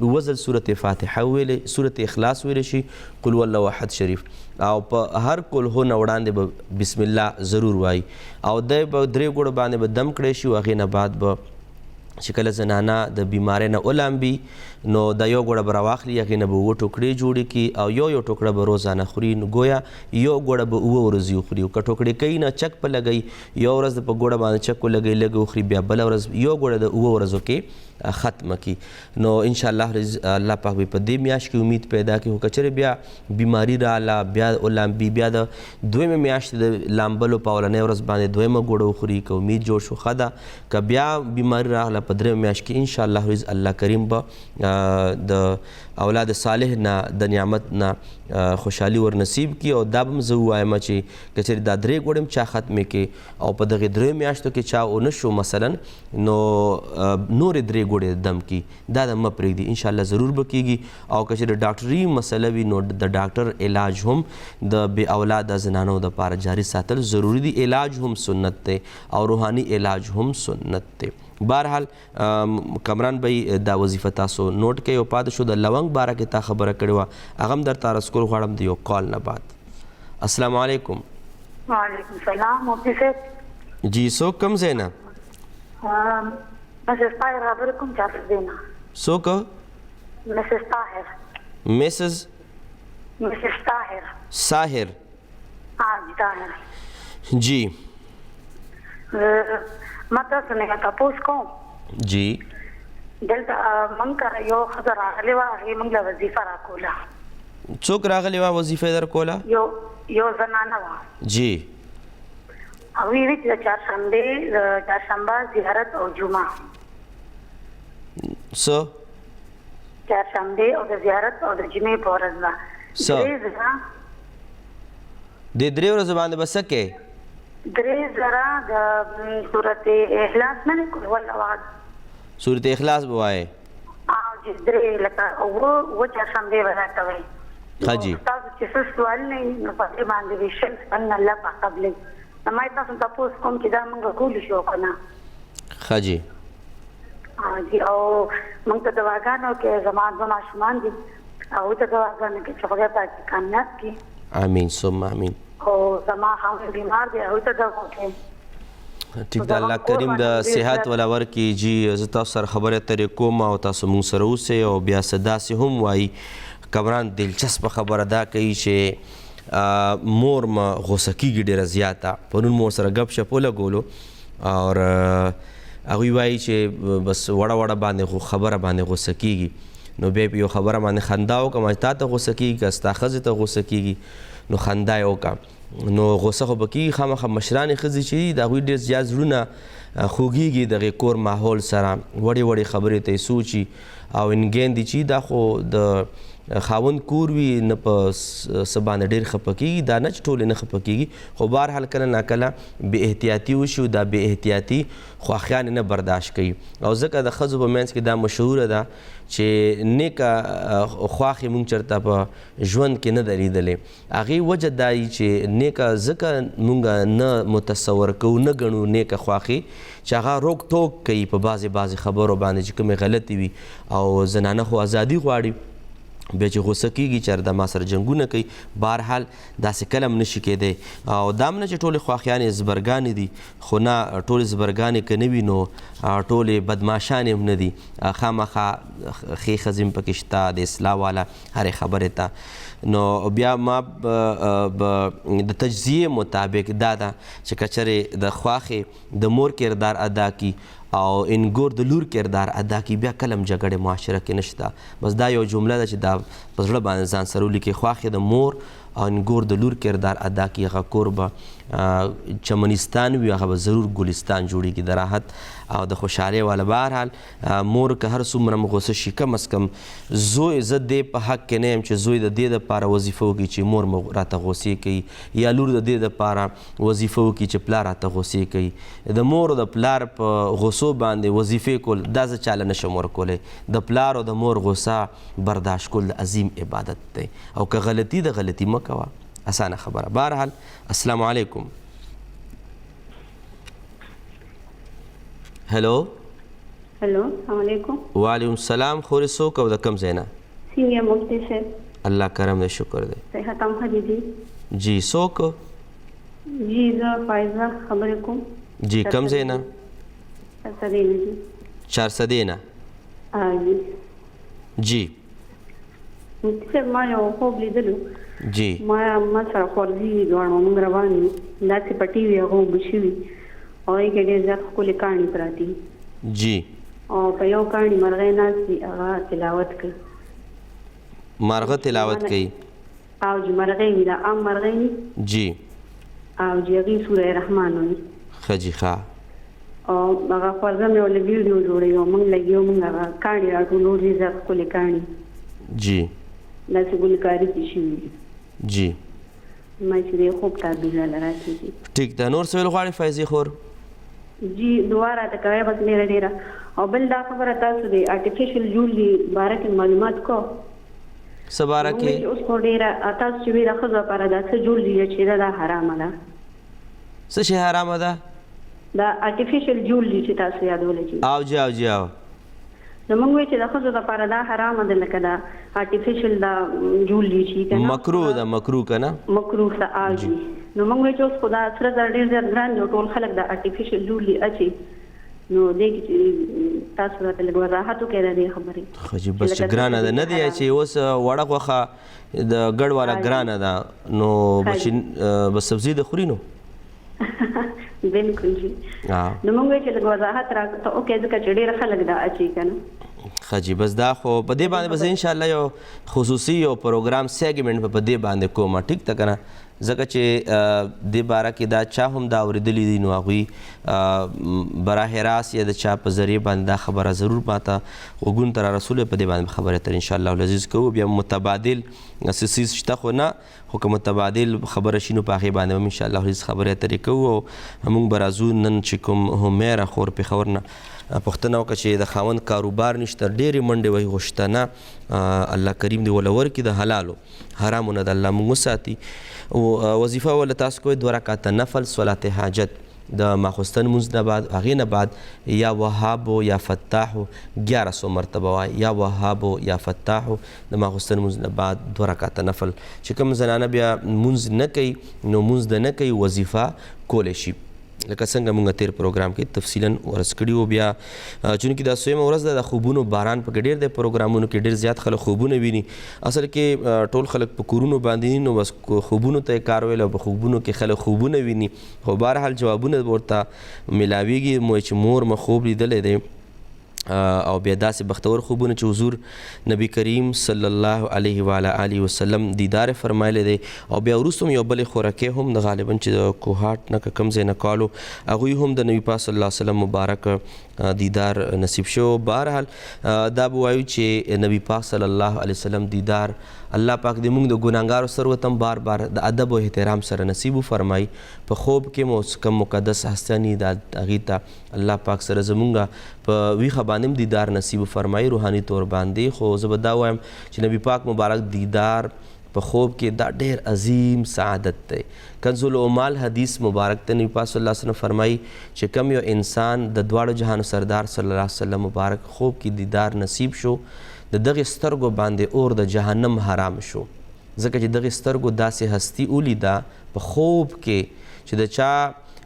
اووه ځل صورت فاتحه ویلی صورت اخلاص ویلی شي قل هو الله احد شریف او په هر کل هو نه وړاندې به بسم الله ضرور وایي او دی به درې ګوړو باندې به دم کړی شي او هغې نه بعد به چې کله زنانه د بیمارۍ نه ولامبي نو دا یو ګوړه به راواخلي هغې نه به اووه ټوکړې جوړې کړي او یو ټوکړه به روزانه خوري نو گویا یو ګوړه به اووه ورځې وخوري او که ټوکړې کوي نه چک په لګوي یو ورځ په ګوړه باندې چک ولګوي لږ وخوري بیا بله ورځ یو ګوړه د اووه ورځو کې ختمه کی نو انشاءالله الله پاک به په دې میاشت کې امید پیدا کړي خو که چېرې بیا بیماري راغله بیا ولامبي بیا د دویمې میاشتې د لامبلو په اولنۍ ورځ باندې دویمه ګوړه وخوري که امید جوړ شو ښه ده که بیا بیماري راغله په درېمه میاشت کې انشاءالله الله کریم به د اولاد صالح نه د نعمت نه خوشحالي ور نصیب کی او دا به هم زه ووایم چې که چېرې دا درې ګوړې هم چا ختمې کړې او په دغې درېیو میاشتو کې چا ونه شو مثلا نو نورې درې ګوړې دم کی دا د مه پرېږدي انشاءالله ضرور به کېږي او که چېرې ډاکټري مسله وي نو د ډاکټر علاج هم د بې اولاده زنانو دپاره جاري ساتل ضروري دی علاج هم سنت دی او روحاني علاج هم سنت دی بهرحال کمران بھائی دا وظیفه تاسو نوٹ کړئ او پاتې شو د لونګ باره کې تا خبره کړې وه هغه هم درته عرض کول غواړم د یو کال نه بعد السلام علیکم
وعلیکم السلام مفتی صاحب
جی څوک کوم ځای نه
مسز طاهر خبرې کوم چا څه دی نه
څوک
مسز طاهر مسز طاهر
ساحر
جی طاهر
جی
ما تاسو نه تاسو کوم
جی
دلته مونږ کار یو ښځه راغلې وه هغې مونږ له وظیفه راکوله
څوک راغلی وه وظیفه در کوله
یو زنانه وه
جی
هغوی وی چې د چهارشنبه زیارت او جمعه
څه
چهارشنبې او د زیارت او د جمعې په ورځ به
د درې ورځو باندې به څه کوې
3000 د صورت اخلاص نه کول ولا
صورت اخلاص به وایې
چې درې لکه اووه چهارشنبې به راکوئ
ښه جی
تاسو چې څه سوال نه وي نو په دې باندې به شل سپنه الله پاک قبلوي نو ما تاسو تپوس کوم چې دا موږ کولی شو که نه
ښه جی
جی او موږ ته دعاګانې وکړئ زما دوه ماشومان دي هغوی ته دعاګانې وکړئ چې خدای پاک کامیاب کړي
امین ثم امین
او زما خاوند بیمار دی هغوی ته دعا وکړئ
ټیک ده الله کریم د صحت ولا ورکړي جی زه تاسو سره خبرې اترې کوم او تاسو مونږ سره اوسئ او بیا څه داسې هم وایي کمران دلچسپه خبره دا کوي چې مور ما غوسه کېږي ډېره زیاته پرون مور سره ګپ شپ ولګولو اور هغوی وایي چې بس وړه وړه باندې خو خبره باندې غوسه کېږي نو بیا په یو خبره باندې خندا وکړم چې تا ته غوسه کېږي که ستا ښځې ته غوسه کېږي نو خندا یې وکړه نو غوسه خو به کېږي خامخا مشرانې ښځې چې دي د هغوی ډېر زیات زړونه خوږېږي دغې کور ماحول سره وړې وړې خبرې ته یې سوچي او انګین دي چې دا خو د خاوند کور وي نه په څه باندې ډېر خفه کېږي دا نه چې ټولې نه خفه کېږي خو بهرحال کله ناکله بې احتیاطي وشي دا بې احتیاطي خواښیانې نه برداشت کوي او ځکه د ښځو په منځ کې دا مشهوره ده چې نیکه خواښې مونږ چېرته په ژوند کې نه ده لیدلې هغې وجه دا یي چې نیکه ځکه مونږ نه متصور کوو نه ګڼو نیکه خواښې چې هغه روک ټوک کوي په بعضې خبرو باندې چې کومې غلطې وي او زنانه خو ازادي غواړي بیا چې غوسه کېږي چې د ما سره جنګونه کوي بهرحال داسې کله هم نشي کېدی او دا هم نه چې ټولې خواښیانې زبرګانې دي خو نه ټولې زبرګانې که نه وي نو ټولې بدماشانې هم نه دي خامخا ښې ښځې هم پکې شته د اصلاح والا هرې خبرې ته نو بیا ما د تجزیې مطابق دا ده چې که چېرې د خواښې د مور کردار ادا کړي او انګور د لور کردار ادا کی بیا کلم جګړه معاشره کې نشته بس دا یو جمله ده چې دا په زړه باندې ځان سره ولیکي خواښې د مور او انګور د لور کردار ادا کی هغه کور به چمنستان وي هغه به ضرور ګلستان جوړیږي د راحت او د خوشحالۍ والا. بهرحال مور که هر څومره م غوسه شي کم از کم زوی زه دې په حق کې نه یم چې زوی د دې دپاره وظیفه وکړي چې مور م راته غوسې کوي یا لور د دې دپاره وظیفه وکړي چې پلار راته غوسې کوي. د مور او د پلار په غوسو باندې وظیفې کول دا زه چاله نشم ورکولی. د پلار او د مور غوسه برداشت کول د عظیم عبادت دی او که غلطي د غلطي مه کوه اسانه خبره. بهرحال السلام علیکم. هلو
السلام علیکم.
وعلیکم السلام. خورې څوک او د کوم ځای نه؟
سینګیا مفتی صاحب.
الله کرم دی شکر دی.
صحت هم ښه دي؟
جی څوک؟
جی زه فایزه خبرې کوم.
جی کوم ځای نه؟
چارسدې نه جی.
چارسدې نه؟
جی.
جی
مفتی صاحب ما یو خوب لیدلو.
جی
ما سره خورځي دواړه موږ روان یو داسې پټي وي هغه اوبه شوي او هغې کې ډېر زیات ښکلې کاڼي پراتې دي.
جی
او په یو کاڼي مرغۍ ناست دي هغه تلاوت کوي.
مرغه تلاوت کوي؟
او جی مرغۍ وي دا عام مرغۍ وي.
جی
او جی هغې سوره رحمان وي.
ښه جی ښه.
او هغه خورځه مې ورله ویډیو جوړوي او موږ لګي موږ هغه کاڼي راټولو ډېر زیات ښکلې کاڼي.
جی
داسې ګلکاري پې شوي دي.
جی
ما چې د خوب تعبیر راته دي.
ټیک ده. نور څه ویل غواړې فیضې خور؟
جی دعا راته کوئ بس ډېره ډېره. او بل دا خبره تاسو د آرټیفیشل جولري باره کې معلومات کو
څه باره کې؟
اوس خو ډېره تاسو چې وایي د ښځو لپاره دا څه جولري چې دا حرامه ده.
څه شی حرامه ده؟
دا آرټیفیشل جولري چې تاسو یادولی چې
او جی او جی او
نو موږ وایو چې د ښځو لپاره دا حرامه ده لکه دا آرټیفیشل دا جولري چې که نه
مکروه ده. مکروه که نه؟
مکروه ده. او جي نو موږ وایو چې اوس خو دا سره زر ډېر زیات ګران دي او ټول خلک د آرټیفیشل جولري اچي نو دې کې چې تاسو راته لږ وضاحت وکړئ د دې خبرې.
خو چې بس چې ګرانه ده نه دی چې اوس وړه غوښه د ګډ والا ګرانه ده نو بس سبزي د خوري نو
بالکل جی. نو موږ وایو چې لږ وضاحت راته وکړئ ځکه چې ډېر خلک دا اچي که نه.
ښه جی بس دا خو په دې باندې بس انشاءالله یو خصوصي یو پروګرام سیګمنټ په دې باندې کومه ټیک ته که نه ځکه چې دې باره کې دا چا هم دا اورېدلي دي نو هغوی براه راست یا د چا په ذریعې باندې دا خبره ضرور ماته غوږونو ته رارسولی په دې باندې خبرې اترې انشاءالله العزیز کوو. بیا متبادل څه څیز شته خو نه خو که متبادل خبره شي نو په هغې باندې هم انشاءالله العزیز خبرې اترې کوو. او موږ به راځو نن چې کوم همیره خور پېښور نه پوښتنه وکړه چې د خاوند کاروبار نشته ډېرې منډې وهي خو شته الله کریم دې وله ورکړي د حلالو حرامو نه د الله موږ وساتي. وظیفه وله تاسو کوئ 2 رکعته نفل صلات حاجت د ماخوستن مونځ نه بعد هغې نه بعد یا وهابو یا فتاحو 1100 مرتبه وایي یا وهابو یا فتاحو د ماخوستن مونځ نه بعد 2 رکعته نفل. چې کوم زنانه بیا مونځ نه کوي نو مونځ د نه کوي وظیفه کولی شي لکه څنګه مونږ تیر پروګرام کې تفصیلا ورس کړي وو. بیا چونکې دا سویمه ورځ ده د خوبونو باران پکې ډېر دی پروګرامونو کې ډېر زیات خلک خوبونه ویني. اصل کې ټول خلک په کورونو باندې نو بس خوبونو ته یې کار ویل او په خوبونو کې خلک خوبونه ویني خو بهرحال جوابونه ورته میلاویږي مو چې مور مه خوب لیدلی دی او بیا داسې بختور خوبونه چې حضور نبی کریم صلی الله علیه و آله وسلم دیدار فرمایلی دی. او بیا وروسته هم یو بلې خوراکۍ هم د غالبا چې د کوهاټ نه که کوم ځای نه کالو هغوی هم د نبي پاک صلی الله علیه وسلم مبارک دیدار نصیب شو. بهرحال دا به وایو چې نبي پاک صلی الله علیه وسلم دیدار الله پاک دې موږ د ګناهګارو سروت هم بار بار د ادب او احترام سره نصیب وفرمایي. په خوب کې مو کم مقدس هستیاني د هغې ته الله پاک سره زمونږ په ویښه باندې هم دیدار نصیب وفرمایي روحاني طور باندې. خو زه به دا وایم چې نبي پاک مبارک دیدار په خوب کې دا ډېر عظیم سعادت دی. کنز العمال حدیث مبارک ته نبي پاک صلی الله علیه وسلم فرمایي چې کم یو انسان د دواړو جهانو سردار صلی الله علیه وسلم مبارک خوب کې دیدار نصیب شو د دغې سترګو باندې اور د جهنم حرام شو ځکه چې دغې سترګو داسې هستي ولیده په خوب کې چې د چا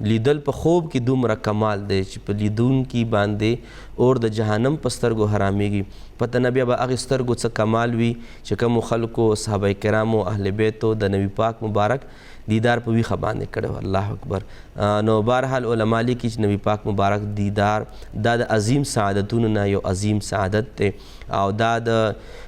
لیدل په خوب کې دومره کمال دی چې په لیدونکي باندې اور د جهنم په سترګو حرامېږي. پته نه بیا به هغې سترګو څه کمال وي چې کومو خلکو صحابه کرامو اهل بیتو د نبي پاک مبارک دیدار په ویښه باندې کړی الله اکبر نو بهرحال علما لیکي چې نبي پاک مبارک دیدار دا د عظیم سعادتونو نه یو عظیم سعادت دی او دا د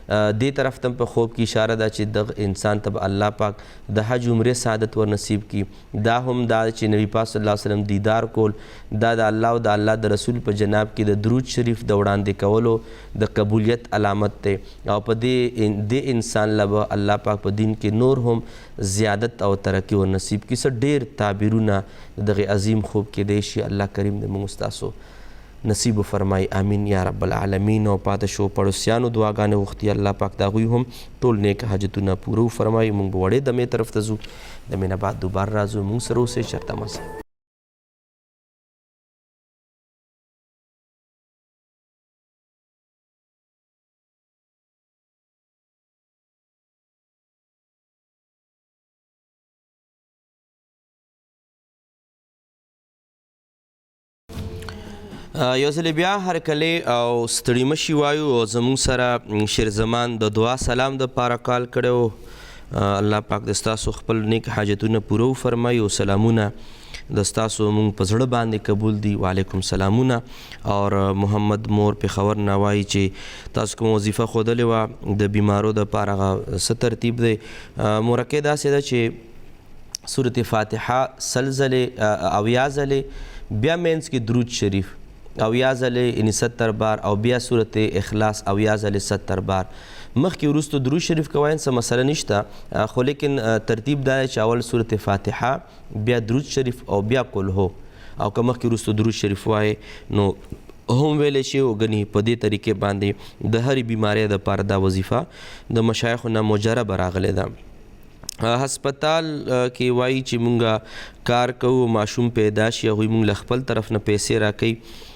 دې طرف ته په خوب کې اشاره ده چې د انسان ته الله پاک د حج عمرې سعادت ور نصیب کی دا هم دا چې نبی پاک صلی الله علیه وسلم دیدار کول دا د الله او د الله د رسول په جناب کې د درود شریف د وړاندې کولو د قبولیت علامت دی او په دې انسان له الله پاک په دین کې نور هم زیادت او ترقی ور نصیب کی څه ډېر تعبیرونه دغه عظیم خوب کې دی شي الله کریم د موږ ستاسو نصیب فرمای امین یا رب العالمین او پاتې شو پړوسیانو دعاګانې غوښتي الله پاک د هغوی هم ټول نیک حاجتونه پوره وفرمایي موږ به وړې دمې طرف ته ځو دمې نه بعد دوباره راځو موږ سره اوسئ چېرته مه سئ یو ځلې بیا هرکلی او ستړي مه شي وایو او زموږ سره شیرزمان د دعا سلام دپاره کال کړی الله پاک د ستاسو خپل نیک حاجتونه پوره وفرمایي او سلامونه د ستاسو مونږ په زړه باندې قبول دي وعلیکم سلامونه اور محمد مور پېښور نه وایي چې تاسو کومه وظیفه ښودلې وه د بیمارو دپاره هغه څه ترتیب دی مورکې داسې ده چې صورت فاتحه 100 ځلې اویا ځلې بیا منځ کې درود شریف اویا ځلې یعنې 70 بار او بیا صورت اخلاص اویا ځلې 70 بار مخکې وروسته درود شریف کوئ څه مسله نشته خو لیکن ترتیب دا دی چې اول صورت فاتحه بیا درود شریف او بیا قل هو او که مخکې وروسته درود شریف وایې نو هم ویلی شي او ګنې په دې طریقې باندې د هرې بیمارۍ دپاره دا وظیفه د مشایخو نه مجربه راغلی ده هسپتال کې وایي چې مونږ کار کوو ماشوم پیدا شي هغوی مونږ له خپل طرف نه پیسې راکوي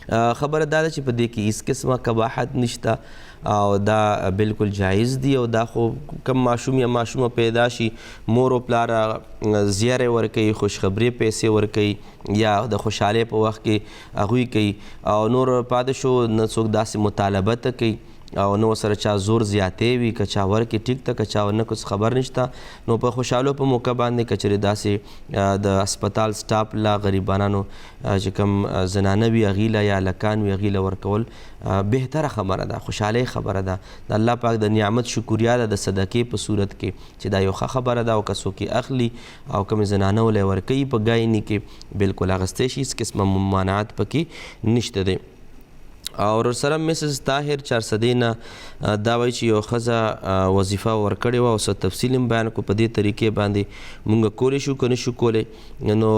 خبره دا ده چې په دې کې هیڅ قسمه قباحت نشته او دا بالکل جایز دی او دا خو کم ماشوم یا ماشومه پیدا شي مور او پلار زیری ورکوي خوشخبرۍ پیسې ورکوي یا د خوشحالۍ په وخت کې هغوی کوي او نور پاتې شو نه څوک داسې مطالبه ته کوي او نو سره چا زور زیاتې وي که چا ورکې ټیک ته که چا ونه کړ خبر نشته نو په خوشحالو په موقع باندې که چېرې داسې د هسپتال سټاف له غریبانانو چې کوم زنانه وي هغوی له یا هلکان وي هغوی له ورکول بهتره خبره ده خوشحالۍ خبره ده د الله پاک د نعمت شکریا ده د صدقې په صورت کې چې دا یو ښه خبره ده او که څوک یې اخلي او کومې زنانه ولې ورکوي په ګایني کې بالکل اخیستی شي هېڅ قسمه ممانعت پکې نشته دی او سره مسز طاهر چارسدی نه دا وایي چې یو ښځه وظیفه ورکړې وه او څه تفصیل هم بیان کړو په دې طریقې باندې مونږ کولی شو که نه شو کولی نو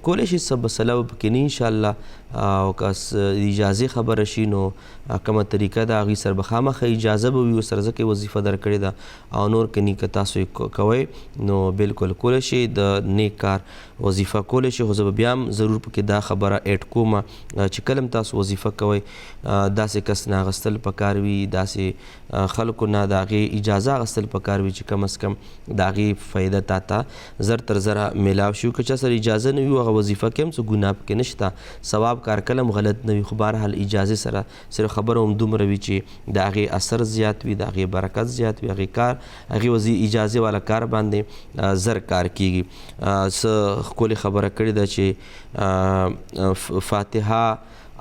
کولی شي څه مسله به پکې نه انشاءالله او که اجازې خبره شي نو کومه طریقه ده هغوی سره به خامخا اجازه به وي ورسره ځکه وظیفه درکړې ده او نور که نی که تاسو یې کوئ نو بالکل کولی شي د نیک کار وظیفه کولی شي خو زه به بیا هم ضرور پکې دا خبره ایډ کومه چې کله هم تاسو وظیفه کوئ داسې کس نه اخیستل پکار وي داسې خلکو نه د هغې اجازه اخیستل پکار وي چې کم از کم د هغې فایده تا ته زر تر زره میلاو شي که چا سره اجازه نه وي هغه وظیفه کې هم څه ګناه پکې نشته ثواب کار کله هم غلط نه وي خو بهرحال اجازې سره صرف خبره هم دومره وي چې د هغې اثر زیات وي د هغې برکت زیات وي هغې کار هغې اجازې والا کار باندې زر کار کیږي څه ښکلې خبره کړې ده چې فاتحه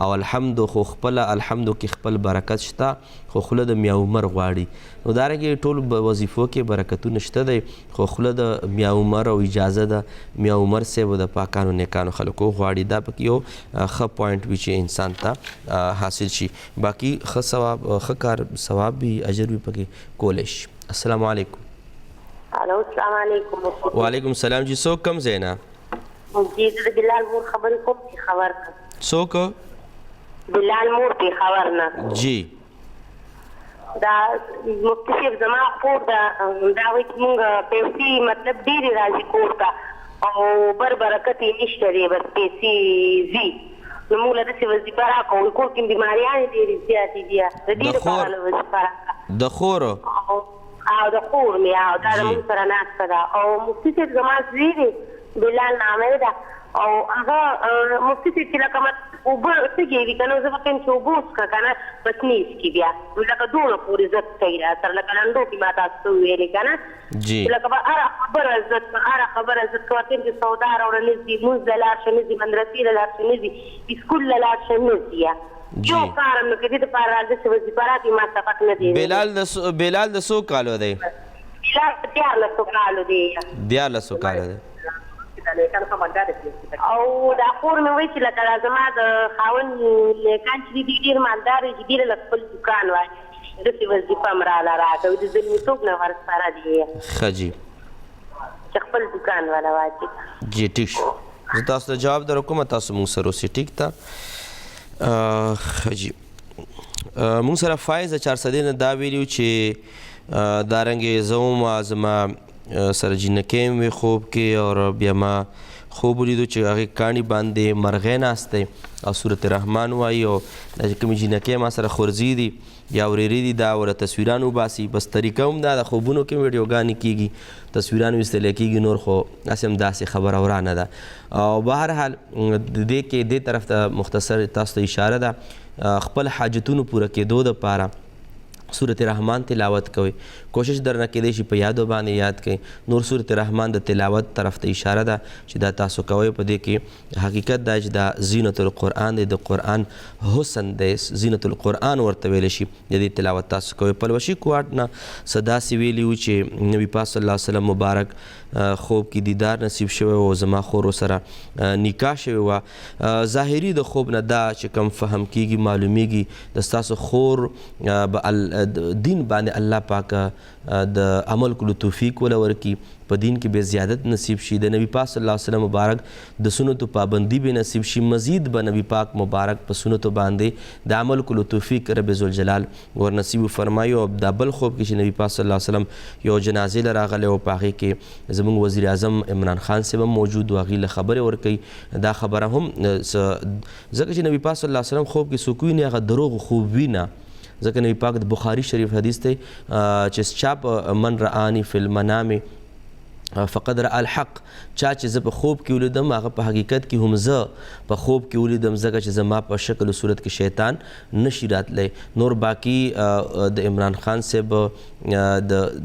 او الحمد خو خپله الحمدو کې خپل برکت شته خو خوله د میا عمر غواړي نو دارنګې ټول وظیفو کې برکتونه شته دی خو خوله د میا عمر او اجازه د میا عمر صاحب د پاکانو نیکانو خلکو غواړي دا پکې یو ښه پوینټ وي چې انسان ته حاصل شي باقي ښه ثواب ښه کار ثواب وي اجر وي پکې کولی شي السلام علیکم
الو السلام علیکم
وعلیکم السلام جی څوک کوم ځای نه
جی زه د بلال مور خبرې کوم چې خبر کړم
څوک
بلال مور پېښور نه
جی
دا مفتي صاحب زما خور ده دا وایي چې مونږ پیسې مطلب ډېرې راځي کور ته او بر برکت یې نشته دی بس پیسې ځي نو موږ له داسې وظیفه راکړو کور کې بیماریانې ډېرې زیاتې دي د دې لپاره له وظیفه راکړه
د خور
او د خور مې او دا د مونږ سره ناسته ده او مفتي صاحب زما زوی دی بلال نامه ده او هغه مفتي صاحب چې لکه اوبه تږي وي که نه زه به کوم چې اوبه وڅښه که نه بس نه یې څکي بیا لکه دونه پورې زت کوي را سره لکه لنډو کې ما تاسو ته وویلې که نه چې لکه به هره خبره عزت هره خبره عزت کوه ته چې سودا راوړه نه ځي لمونځ له لاړ شه نه ځي مدرسې له لاړ شه نه ځي سکول له لاړ شه نه ځي یو کار هم نه کوي دې دپاره راځه چې وظیفه راکړي ما سبق نه دی
بلال د څو کالو دی؟
بلال 14 کالو دی
14 کالو دی.
او دا کور مې وایي چې لکه زما د خاوند نیکان چې دي ډېر مالدار دي چې ډېر له خپل دوکان وایي داسې وظیفه هم راله راکوي د زلمیتوب نه ورسره دي
ښه جي
چې خپل دوکان والا واچي
جی ټیک شو زه تاسو ته جواب در کوم تاسو موږ سره اوسئ ټیک ده ښه جي موږ سره فایز د 400 نه دا ویلي چې دارنګې زه هم زما سره جینکۍ مې خوب کې او بیا ما خوب ولیدو چې هغې کاڼي باندې مرغۍ ناست دی او صورت رحمان وایي او دا چې کومې جینکۍ ما سره خورځي دي یا ورېرې دي دا ورته تصویران وباسي بس طریقه هم دا د خوبونو کې ویډیوګانې کیږي تصویران ویستلی کیږي نور خو هسې هم داسې خبره ورانه ده او بهرحال دې کې دې طرف ته مختصر تاسو ته اشاره ده خپل حاجتونو پوره کېدو دپاره سورت رحمان تلاوت کوئ کوشش درنه کېدی شي په یادو باندې یاد کړئ نور سورت رحمان د تلاوت طرف ته اشاره ده چې دا تاسو کوئ په دې کې حقیقت دا چې دا زینت القرآن دی د قرآن حسن دی زینت القرآن ورته ویلی شي د دې تلاوت تاسو کوئ پلوشي کوټ نه څه داسې ویلي وو چې نبي پاک صلی الله علیه وسلم مبارک خوب کې دیدار نصیب شوی و زما خورو سره نکاح شوی وه ظاهري د خوب نه دا چې کم فهم کیږي معلومیږي د ستاسو خور به دین باندې الله پاک د عمل کولو توفیق وله ورکړي په دین کې به زیادت نصیب شي د نبی پاک صلی الله علیه وسلم مبارک د سنتو پابندي به نصیب شي مزید به نبی پاک مبارک په سنتو باندې د عمل کولو توفیق رب ذوالجلال ور نصیب فرمایي او دا بل خوب کې چې نبی پاک صلی الله علیه وسلم یو جنازې له راغلی او په هغې کې زموږ وزیر اعظم عمران خان صاحب هم موجود و هغې له خبرې ورکوي دا خبره هم ځکه چې نبی پاک صلی الله علیه وسلم خوب کې څوک ویني هغه دروغ خوب وي نه ځکه نبی پاک د بخاري شریف حدیث دی چې چا په من رآني فی المنام فقد رأى الحق چا چې زه په خوب کې ولیدم هغه په حقیقت کې هم زه په خوب کې ولیدم ځکه چې زما په شکل و صورت کې شیطان نشي راتلی نور باقي د عمران خان صاحب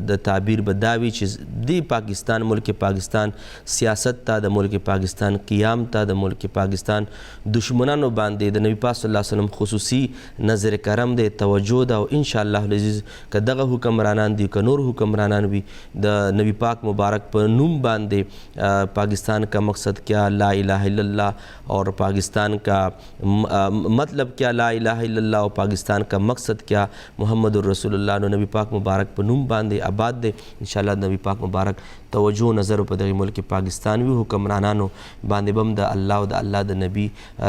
د تعبیر به دا وي چې د پاکستان ملک پاکستان سیاست ته د ملک پاکستان قیام ته د ملک پاکستان دشمنانو باندې د نبی پاک صلی الله علیه وسلم خصوصي نظر کرم دی توجه ده او انشاءالله العزیز که دغه حکمرانان دي که نور حکمرانان وي د نبی پاک مبارک په نوم باندې पाकिस्तान का मकसद क्या ला इलाहा इल्लल्लाह और पाकिस्तान का मतलब क्या ला इलाहा इल्लल्लाह और पाकिस्तान का मकसद क्या मुहम्मदुर रसूलुल्लाह नबी पाक मुबारक पर नूम बांधे आबाद दे इंशाल्लाह नबी पाक मुबारक तवज्जो नज़र په دغه ملک پاکستان وی حکمرانانو باندې بم د الله او د الله د نبی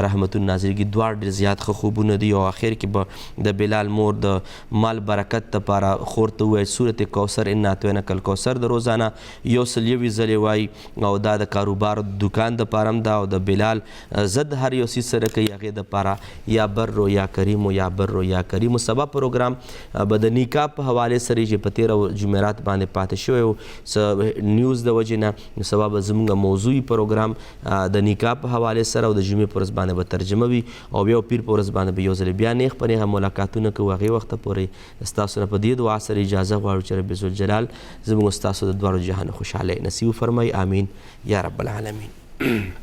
رحمت الناظر کی دوار ډیر زیات خوبونه دی او اخر کې به د بلال مور د مال برکت لپاره خورته وای سورته کوثر ان اتوینا کل کوثر د روزانه یو سلیوی زلی وای او دا د کاروبار دکان د پارم دا او د بلال زد هر یو سیس سره کوي هغه د پاره یا بر یا کریم یا بر یا کریم سبا پروګرام به د نکاح په حواله سره چې په 13 جمعرات باندې پاتې شوی نیوز د وجې نه سبب زموږ موضوعي پروګرام د نکاح په حواله سره او د جمعې په ورځ باندې به ترجمه وي او بیا پیر په ورځ باندې به یو ځل بیا نیغ په نیغه ملاقاتونه کوو هغې وخته پورې ستاسو نه په دې دعا سره اجازه غواړو چې رب ذوالجلال زموږ ستاسو د دواړو جهان خوشحالی نصیب فرمایي آمین یا رب العالمین